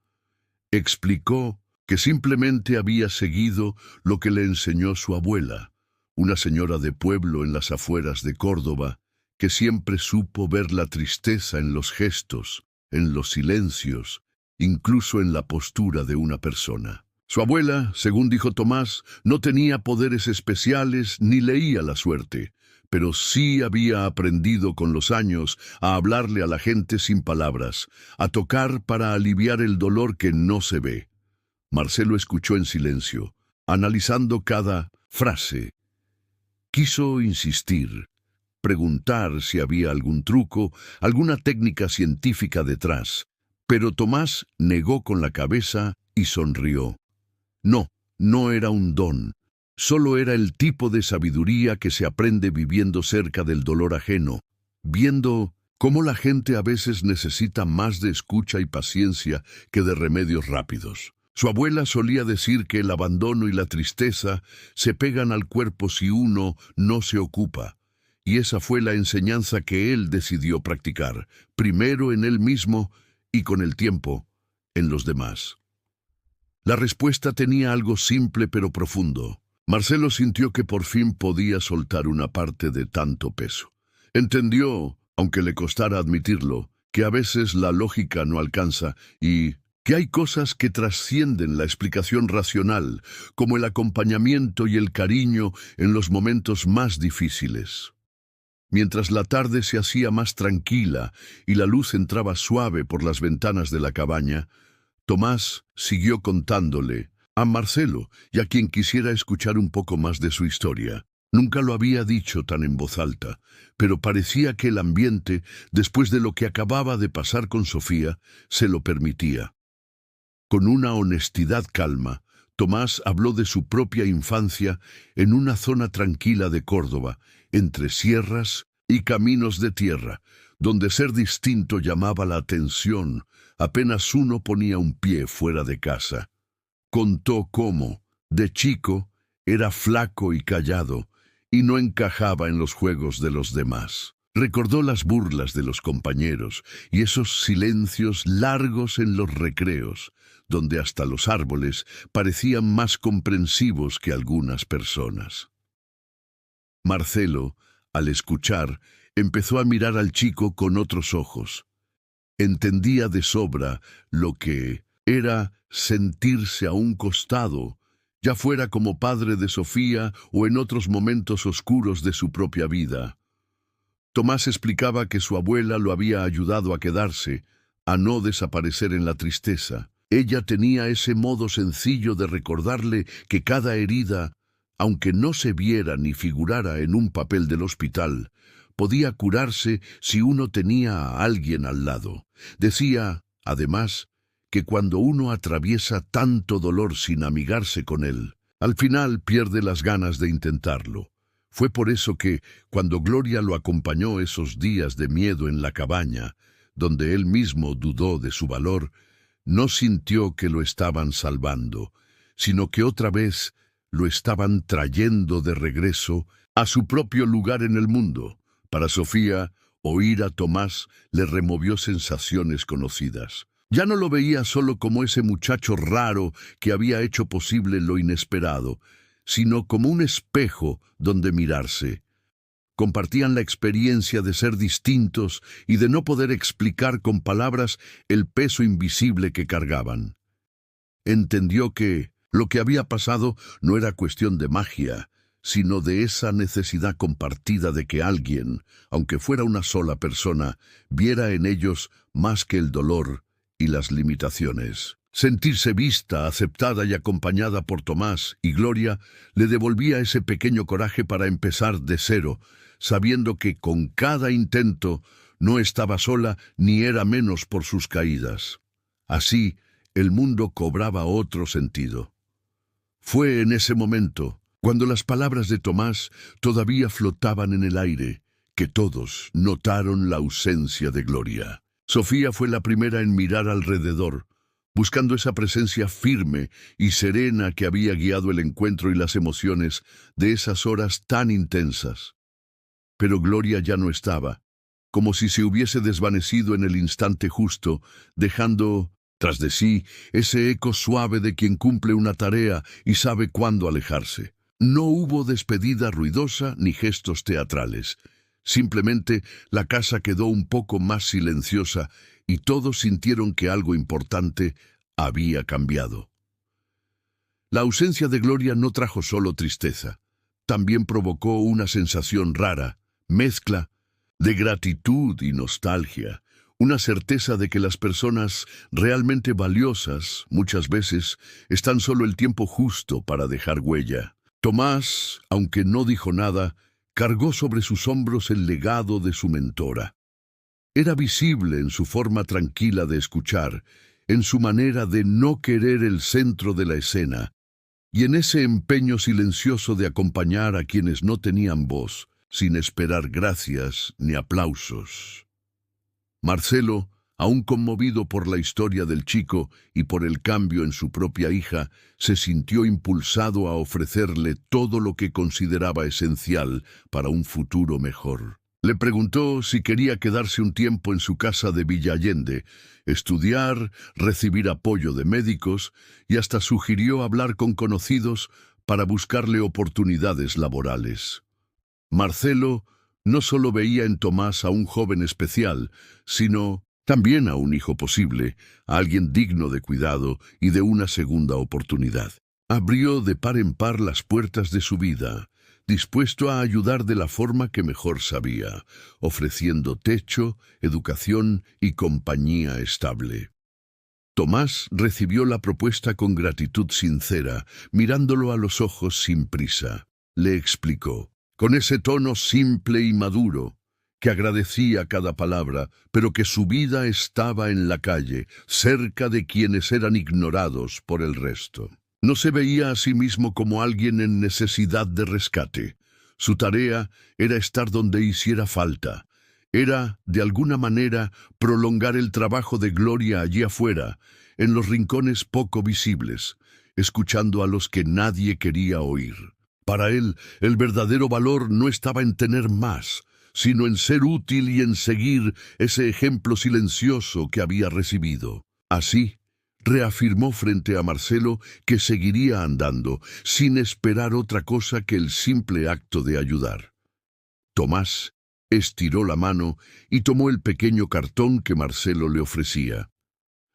Explicó que simplemente había seguido lo que le enseñó su abuela, una señora de pueblo en las afueras de Córdoba, que siempre supo ver la tristeza en los gestos, en los silencios, incluso en la postura de una persona. Su abuela, según dijo Tomás, no tenía poderes especiales ni leía la suerte, pero sí había aprendido con los años a hablarle a la gente sin palabras, a tocar para aliviar el dolor que no se ve. Marcelo escuchó en silencio, analizando cada frase. Quiso insistir, preguntar si había algún truco, alguna técnica científica detrás, pero Tomás negó con la cabeza y sonrió. No, no era un don. Solo era el tipo de sabiduría que se aprende viviendo cerca del dolor ajeno, viendo cómo la gente a veces necesita más de escucha y paciencia que de remedios rápidos. Su abuela solía decir que el abandono y la tristeza se pegan al cuerpo si uno no se ocupa, y esa fue la enseñanza que él decidió practicar, primero en él mismo y con el tiempo en los demás. La respuesta tenía algo simple pero profundo. Marcelo sintió que por fin podía soltar una parte de tanto peso. Entendió, aunque le costara admitirlo, que a veces la lógica no alcanza y que hay cosas que trascienden la explicación racional, como el acompañamiento y el cariño en los momentos más difíciles. Mientras la tarde se hacía más tranquila y la luz entraba suave por las ventanas de la cabaña, Tomás siguió contándole a Marcelo y a quien quisiera escuchar un poco más de su historia. Nunca lo había dicho tan en voz alta, pero parecía que el ambiente, después de lo que acababa de pasar con Sofía, se lo permitía. Con una honestidad calma, Tomás habló de su propia infancia en una zona tranquila de Córdoba, entre sierras y caminos de tierra, donde ser distinto llamaba la atención apenas uno ponía un pie fuera de casa. Contó cómo, de chico, era flaco y callado, y no encajaba en los juegos de los demás. Recordó las burlas de los compañeros y esos silencios largos en los recreos, donde hasta los árboles parecían más comprensivos que algunas personas. Marcelo, al escuchar, empezó a mirar al chico con otros ojos. Entendía de sobra lo que era sentirse a un costado, ya fuera como padre de Sofía o en otros momentos oscuros de su propia vida. Tomás explicaba que su abuela lo había ayudado a quedarse, a no desaparecer en la tristeza, Ella tenía ese modo sencillo de recordarle que cada herida, aunque no se viera ni figurara en un papel del hospital, podía curarse si uno tenía a alguien al lado. Decía, además, que cuando uno atraviesa tanto dolor sin amigarse con él, al final pierde las ganas de intentarlo. Fue por eso que, cuando Gloria lo acompañó esos días de miedo en la cabaña, donde él mismo dudó de su valor, no sintió que lo estaban salvando, sino que otra vez lo estaban trayendo de regreso a su propio lugar en el mundo. Para Sofía, oír a Tomás le removió sensaciones conocidas. Ya no lo veía solo como ese muchacho raro que había hecho posible lo inesperado, sino como un espejo donde mirarse. Compartían la experiencia de ser distintos y de no poder explicar con palabras el peso invisible que cargaban. Entendió que lo que había pasado no era cuestión de magia, sino de esa necesidad compartida de que alguien, aunque fuera una sola persona, viera en ellos más que el dolor y las limitaciones. Sentirse vista, aceptada y acompañada por Tomás y Gloria le devolvía ese pequeño coraje para empezar de cero, sabiendo que con cada intento no estaba sola ni era menos por sus caídas. Así, el mundo cobraba otro sentido. Fue en ese momento, cuando las palabras de Tomás todavía flotaban en el aire, que todos notaron la ausencia de Gloria. Sofía fue la primera en mirar alrededor, buscando esa presencia firme y serena que había guiado el encuentro y las emociones de esas horas tan intensas. Pero Gloria ya no estaba, como si se hubiese desvanecido en el instante justo, dejando tras de sí ese eco suave de quien cumple una tarea y sabe cuándo alejarse. No hubo despedida ruidosa ni gestos teatrales. Simplemente la casa quedó un poco más silenciosa y todos sintieron que algo importante había cambiado. La ausencia de Gloria no trajo solo tristeza, también provocó una sensación rara, mezcla de gratitud y nostalgia, una certeza de que las personas realmente valiosas muchas veces están solo el tiempo justo para dejar huella. Tomás, aunque no dijo nada, cargó sobre sus hombros el legado de su mentora. Era visible en su forma tranquila de escuchar, en su manera de no querer el centro de la escena, y en ese empeño silencioso de acompañar a quienes no tenían voz, sin esperar gracias ni aplausos. Marcelo, aún conmovido por la historia del chico y por el cambio en su propia hija, se sintió impulsado a ofrecerle todo lo que consideraba esencial para un futuro mejor. Le preguntó si quería quedarse un tiempo en su casa de Villa Allende, estudiar, recibir apoyo de médicos y hasta sugirió hablar con conocidos para buscarle oportunidades laborales. Marcelo no solo veía en Tomás a un joven especial, sino también a un hijo posible, a alguien digno de cuidado y de una segunda oportunidad. Abrió de par en par las puertas de su vida, dispuesto a ayudar de la forma que mejor sabía, ofreciendo techo, educación y compañía estable. Tomás recibió la propuesta con gratitud sincera, mirándolo a los ojos sin prisa. Le explicó, con ese tono simple y maduro, que agradecía cada palabra, pero que su vida estaba en la calle, cerca de quienes eran ignorados por el resto. No se veía a sí mismo como alguien en necesidad de rescate. Su tarea era estar donde hiciera falta. Era, de alguna manera, prolongar el trabajo de Gloria allí afuera, en los rincones poco visibles, escuchando a los que nadie quería oír. Para él, el verdadero valor no estaba en tener más, sino en ser útil y en seguir ese ejemplo silencioso que había recibido. Así, reafirmó frente a Marcelo que seguiría andando, sin esperar otra cosa que el simple acto de ayudar. Tomás estiró la mano y tomó el pequeño cartón que Marcelo le ofrecía.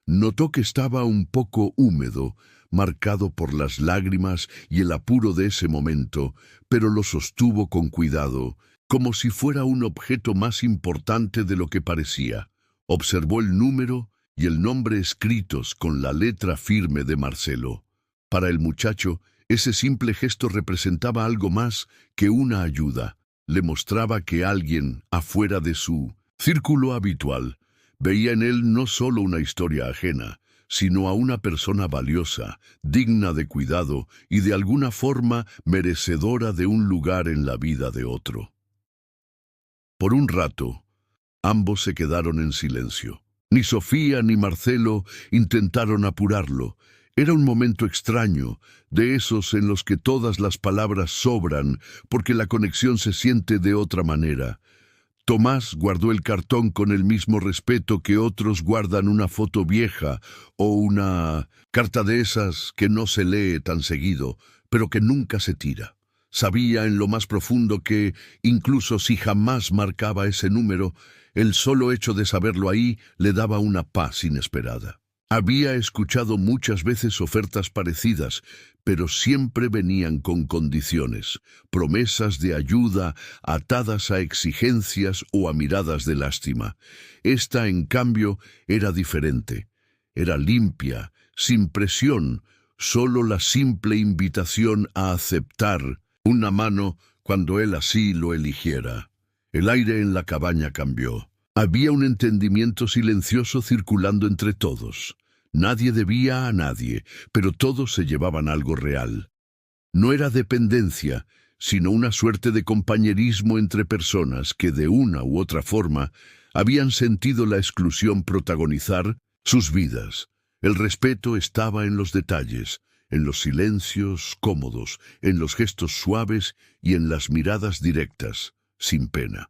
Notó que estaba un poco húmedo, marcado por las lágrimas y el apuro de ese momento, pero lo sostuvo con cuidado, como si fuera un objeto más importante de lo que parecía. Observó el número y el nombre escritos con la letra firme de Marcelo. Para el muchacho, ese simple gesto representaba algo más que una ayuda. Le mostraba que alguien, afuera de su círculo habitual, veía en él no solo una historia ajena, sino a una persona valiosa, digna de cuidado y de alguna forma merecedora de un lugar en la vida de otro. Por un rato, ambos se quedaron en silencio. Ni Sofía ni Marcelo intentaron apurarlo. Era un momento extraño, de esos en los que todas las palabras sobran porque la conexión se siente de otra manera. Tomás guardó el cartón con el mismo respeto que otros guardan una foto vieja o una carta de esas que no se lee tan seguido, pero que nunca se tira. Sabía en lo más profundo que, incluso si jamás marcaba ese número, el solo hecho de saberlo ahí le daba una paz inesperada. Había escuchado muchas veces ofertas parecidas, pero siempre venían con condiciones, promesas de ayuda atadas a exigencias o a miradas de lástima. Esta, en cambio, era diferente. Era limpia, sin presión, solo la simple invitación a aceptar una mano cuando él así lo eligiera. El aire en la cabaña cambió. Había un entendimiento silencioso circulando entre todos. Nadie debía a nadie, pero todos se llevaban algo real. No era dependencia, sino una suerte de compañerismo entre personas que de una u otra forma habían sentido la exclusión protagonizar sus vidas. El respeto estaba en los detalles, en los silencios cómodos, en los gestos suaves y en las miradas directas, sin pena.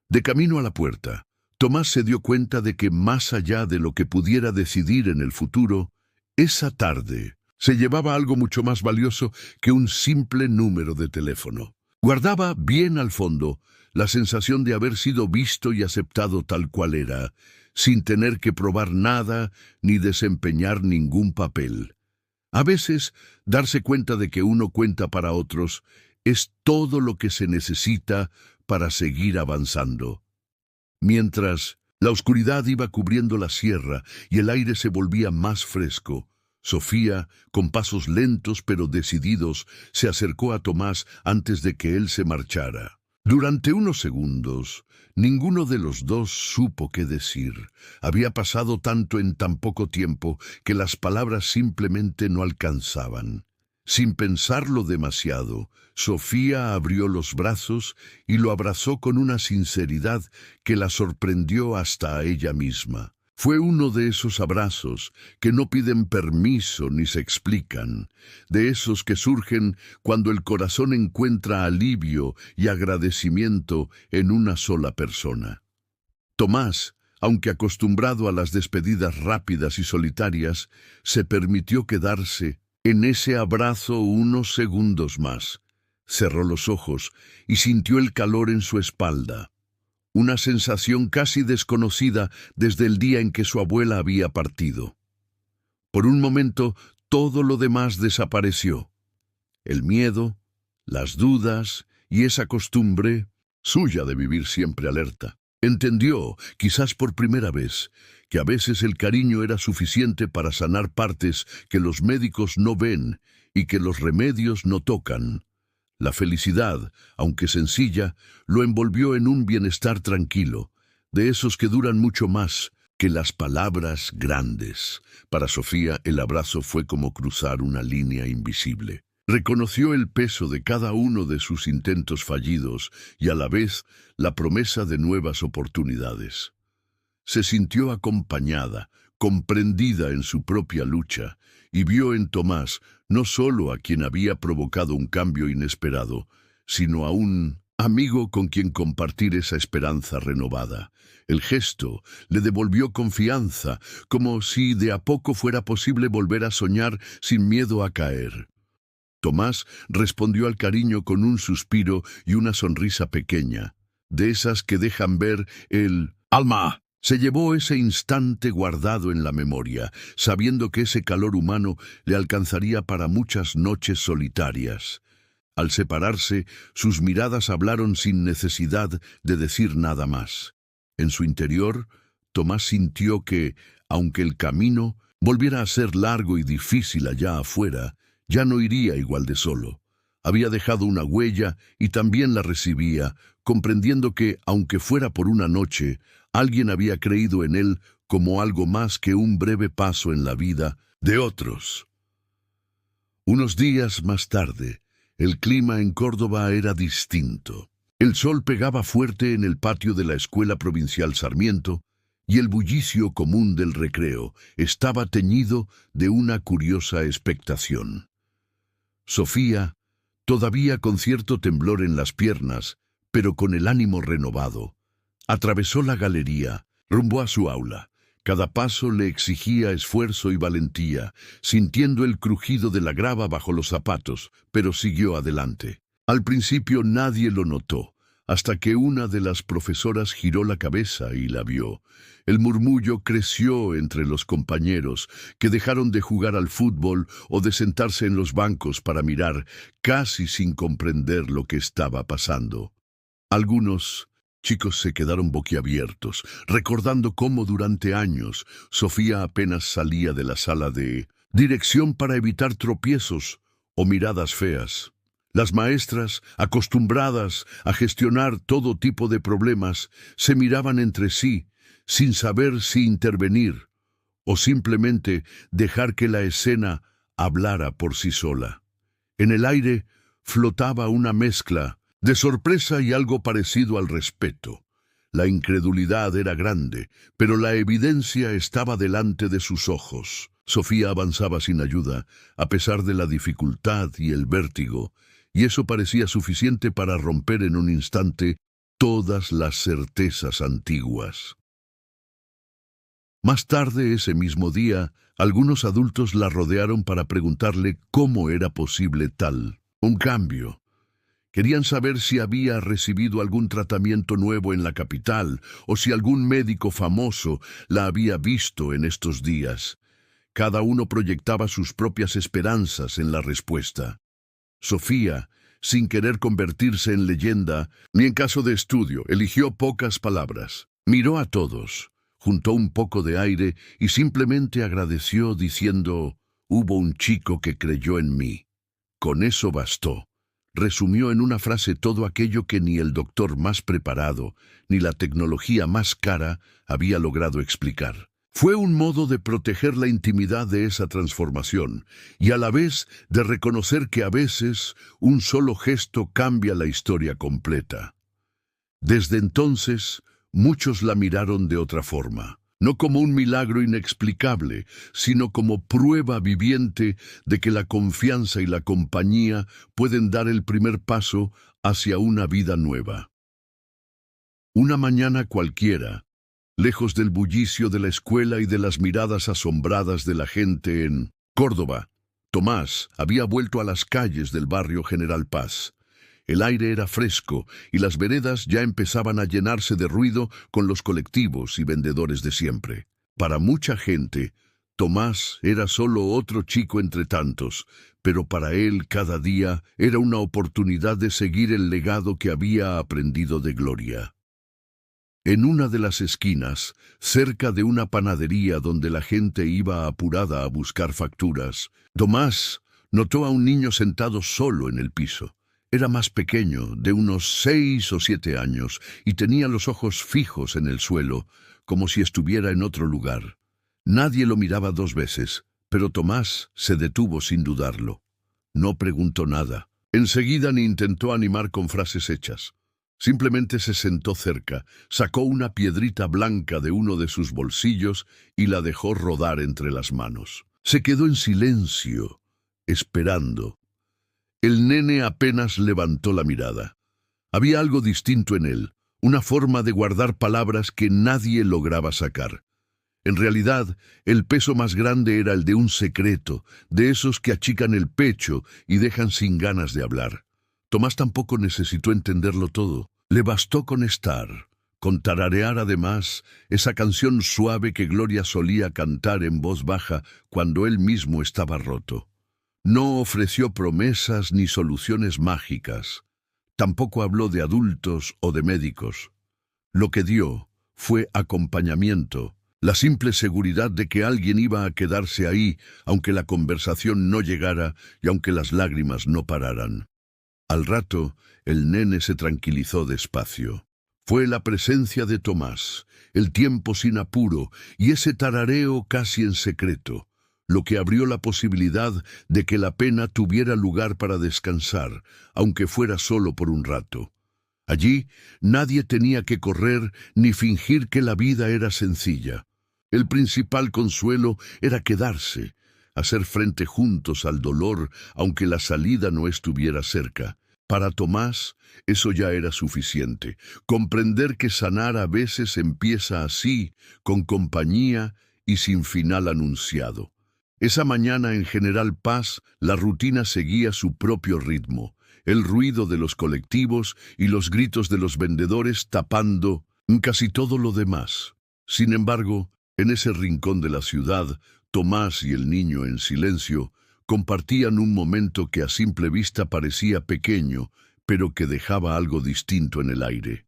De camino a la puerta, Tomás se dio cuenta de que más allá de lo que pudiera decidir en el futuro, esa tarde se llevaba algo mucho más valioso que un simple número de teléfono. Guardaba bien al fondo la sensación de haber sido visto y aceptado tal cual era, sin tener que probar nada ni desempeñar ningún papel. A veces, darse cuenta de que uno cuenta para otros es todo lo que se necesita para seguir avanzando. Mientras la oscuridad iba cubriendo la sierra y el aire se volvía más fresco, Sofía, con pasos lentos pero decididos, se acercó a Tomás antes de que él se marchara. Durante unos segundos, ninguno de los dos supo qué decir. Había pasado tanto en tan poco tiempo que las palabras simplemente no alcanzaban. Sin pensarlo demasiado, Sofía abrió los brazos y lo abrazó con una sinceridad que la sorprendió hasta a ella misma. Fue uno de esos abrazos que no piden permiso ni se explican, de esos que surgen cuando el corazón encuentra alivio y agradecimiento en una sola persona. Tomás, aunque acostumbrado a las despedidas rápidas y solitarias, se permitió quedarse en ese abrazo unos segundos más. Cerró los ojos y sintió el calor en su espalda. Una sensación casi desconocida desde el día en que su abuela había partido. Por un momento, todo lo demás desapareció. El miedo, las dudas y esa costumbre suya de vivir siempre alerta. Entendió, quizás por primera vez, que a veces el cariño era suficiente para sanar partes que los médicos no ven y que los remedios no tocan. La felicidad, aunque sencilla, lo envolvió en un bienestar tranquilo, de esos que duran mucho más que las palabras grandes. Para Sofía, el abrazo fue como cruzar una línea invisible. Reconoció el peso de cada uno de sus intentos fallidos y a la vez la promesa de nuevas oportunidades. Se sintió acompañada, comprendida en su propia lucha, y vio en Tomás no solo a quien había provocado un cambio inesperado, sino a un amigo con quien compartir esa esperanza renovada. El gesto le devolvió confianza, como si de a poco fuera posible volver a soñar sin miedo a caer. Tomás respondió al cariño con un suspiro y una sonrisa pequeña, de esas que dejan ver el alma. Se llevó ese instante guardado en la memoria, sabiendo que ese calor humano le alcanzaría para muchas noches solitarias. Al separarse, sus miradas hablaron sin necesidad de decir nada más. En su interior, Tomás sintió que, aunque el camino volviera a ser largo y difícil allá afuera, ya no iría igual de solo. Había dejado una huella y también la recibía, comprendiendo que, aunque fuera por una noche, alguien había creído en él como algo más que un breve paso en la vida de otros. Unos días más tarde, el clima en Córdoba era distinto. El sol pegaba fuerte en el patio de la Escuela Provincial Sarmiento y el bullicio común del recreo estaba teñido de una curiosa expectación. Sofía, todavía con cierto temblor en las piernas, pero con el ánimo renovado, atravesó la galería, rumbo a su aula. Cada paso le exigía esfuerzo y valentía, sintiendo el crujido de la grava bajo los zapatos, pero siguió adelante. Al principio nadie lo notó, hasta que una de las profesoras giró la cabeza y la vio. El murmullo creció entre los compañeros, que dejaron de jugar al fútbol o de sentarse en los bancos para mirar, casi sin comprender lo que estaba pasando. Algunos chicos se quedaron boquiabiertos, recordando cómo durante años Sofía apenas salía de la sala de dirección para evitar tropiezos o miradas feas. Las maestras, acostumbradas a gestionar todo tipo de problemas, se miraban entre sí, sin saber si intervenir o simplemente dejar que la escena hablara por sí sola. En el aire flotaba una mezcla de sorpresa y algo parecido al respeto. La incredulidad era grande, pero la evidencia estaba delante de sus ojos. Sofía avanzaba sin ayuda, a pesar de la dificultad y el vértigo, y eso parecía suficiente para romper en un instante todas las certezas antiguas. Más tarde ese mismo día, algunos adultos la rodearon para preguntarle cómo era posible un cambio. Querían saber si había recibido algún tratamiento nuevo en la capital o si algún médico famoso la había visto en estos días. Cada uno proyectaba sus propias esperanzas en la respuesta. Sofía, sin querer convertirse en leyenda, ni en caso de estudio, eligió pocas palabras. Miró a todos, juntó un poco de aire y simplemente agradeció diciendo: «Hubo un chico que creyó en mí». Con eso bastó. Resumió en una frase todo aquello que ni el doctor más preparado, ni la tecnología más cara había logrado explicar. Fue un modo de proteger la intimidad de esa transformación y a la vez de reconocer que a veces un solo gesto cambia la historia completa. Desde entonces, muchos la miraron de otra forma, no como un milagro inexplicable, sino como prueba viviente de que la confianza y la compañía pueden dar el primer paso hacia una vida nueva. Una mañana cualquiera, lejos del bullicio de la escuela y de las miradas asombradas de la gente en Córdoba, Tomás había vuelto a las calles del barrio General Paz. El aire era fresco y las veredas ya empezaban a llenarse de ruido con los colectivos y vendedores de siempre. Para mucha gente, Tomás era solo otro chico entre tantos, pero para él cada día era una oportunidad de seguir el legado que había aprendido de Gloria. En una de las esquinas, cerca de una panadería donde la gente iba apurada a buscar facturas, Tomás notó a un niño sentado solo en el piso. Era más pequeño, de unos 6 o 7 años, y tenía los ojos fijos en el suelo, como si estuviera en otro lugar. Nadie lo miraba 2 veces, pero Tomás se detuvo sin dudarlo. No preguntó nada. Enseguida ni intentó animar con frases hechas. Simplemente se sentó cerca, sacó una piedrita blanca de uno de sus bolsillos y la dejó rodar entre las manos. Se quedó en silencio, esperando. El nene apenas levantó la mirada. Había algo distinto en él, una forma de guardar palabras que nadie lograba sacar. En realidad, el peso más grande era el de un secreto, de esos que achican el pecho y dejan sin ganas de hablar. Tomás tampoco necesitó entenderlo todo. Le bastó con estar, con tararear además esa canción suave que Gloria solía cantar en voz baja cuando él mismo estaba roto. No ofreció promesas ni soluciones mágicas. Tampoco habló de adultos o de médicos. Lo que dio fue acompañamiento. La simple seguridad de que alguien iba a quedarse ahí, aunque la conversación no llegara y aunque las lágrimas no pararan. Al rato, el nene se tranquilizó despacio. Fue la presencia de Tomás, el tiempo sin apuro y ese tarareo casi en secreto, lo que abrió la posibilidad de que la pena tuviera lugar para descansar, aunque fuera solo por un rato. Allí nadie tenía que correr ni fingir que la vida era sencilla. El principal consuelo era quedarse, hacer frente juntos al dolor, aunque la salida no estuviera cerca. Para Tomás, eso ya era suficiente. Comprender que sanar a veces empieza así, con compañía y sin final anunciado. Esa mañana en General Paz, la rutina seguía su propio ritmo. El ruido de los colectivos y los gritos de los vendedores tapando casi todo lo demás. Sin embargo, en ese rincón de la ciudad, Tomás y el niño en silencio compartían un momento que a simple vista parecía pequeño, pero que dejaba algo distinto en el aire.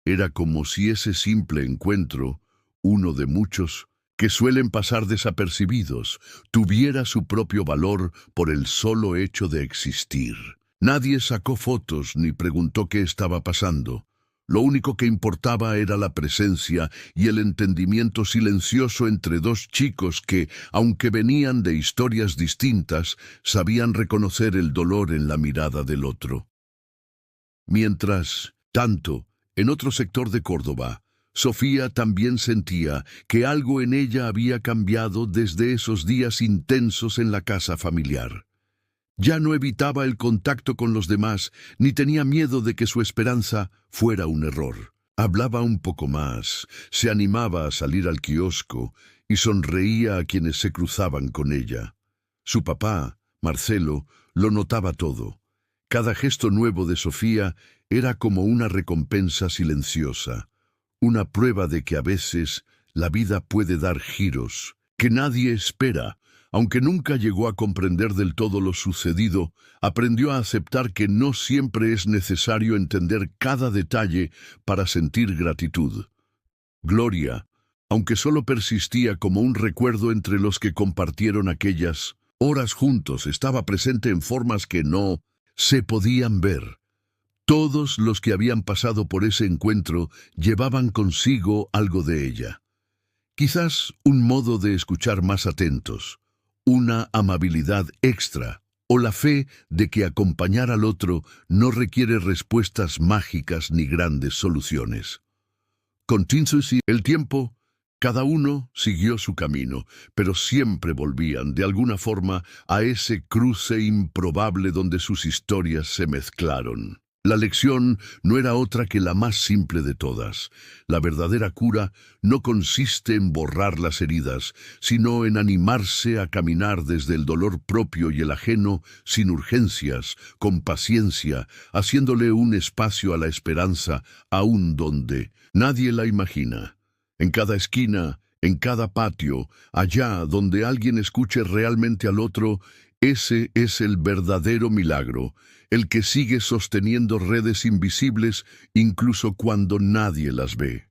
Era como si ese simple encuentro, uno de muchos, que suelen pasar desapercibidos, tuviera su propio valor por el solo hecho de existir. Nadie sacó fotos ni preguntó qué estaba pasando. Lo único que importaba era la presencia y el entendimiento silencioso entre dos chicos que, aunque venían de historias distintas, sabían reconocer el dolor en la mirada del otro. Mientras tanto, en otro sector de Córdoba, Sofía también sentía que algo en ella había cambiado desde esos días intensos en la casa familiar. Ya no evitaba el contacto con los demás, ni tenía miedo de que su esperanza fuera un error. Hablaba un poco más, se animaba a salir al kiosco y sonreía a quienes se cruzaban con ella. Su papá, Marcelo, lo notaba todo. Cada gesto nuevo de Sofía era como una recompensa silenciosa, una prueba de que a veces la vida puede dar giros que nadie espera. Aunque nunca llegó a comprender del todo lo sucedido, aprendió a aceptar que no siempre es necesario entender cada detalle para sentir gratitud. Gloria, aunque solo persistía como un recuerdo entre los que compartieron aquellas horas juntos, estaba presente en formas que no se podían ver. Todos los que habían pasado por ese encuentro llevaban consigo algo de ella. Quizás un modo de escuchar más atentos, una amabilidad extra o la fe de que acompañar al otro no requiere respuestas mágicas ni grandes soluciones. Con el tiempo, cada uno siguió su camino, pero siempre volvían, de alguna forma, a ese cruce improbable donde sus historias se mezclaron. La lección no era otra que la más simple de todas. La verdadera cura no consiste en borrar las heridas, sino en animarse a caminar desde el dolor propio y el ajeno, sin urgencias, con paciencia, haciéndole un espacio a la esperanza, aún donde nadie la imagina. En cada esquina, en cada patio, allá donde alguien escuche realmente al otro, ese es el verdadero milagro, el que sigue sosteniendo redes invisibles incluso cuando nadie las ve.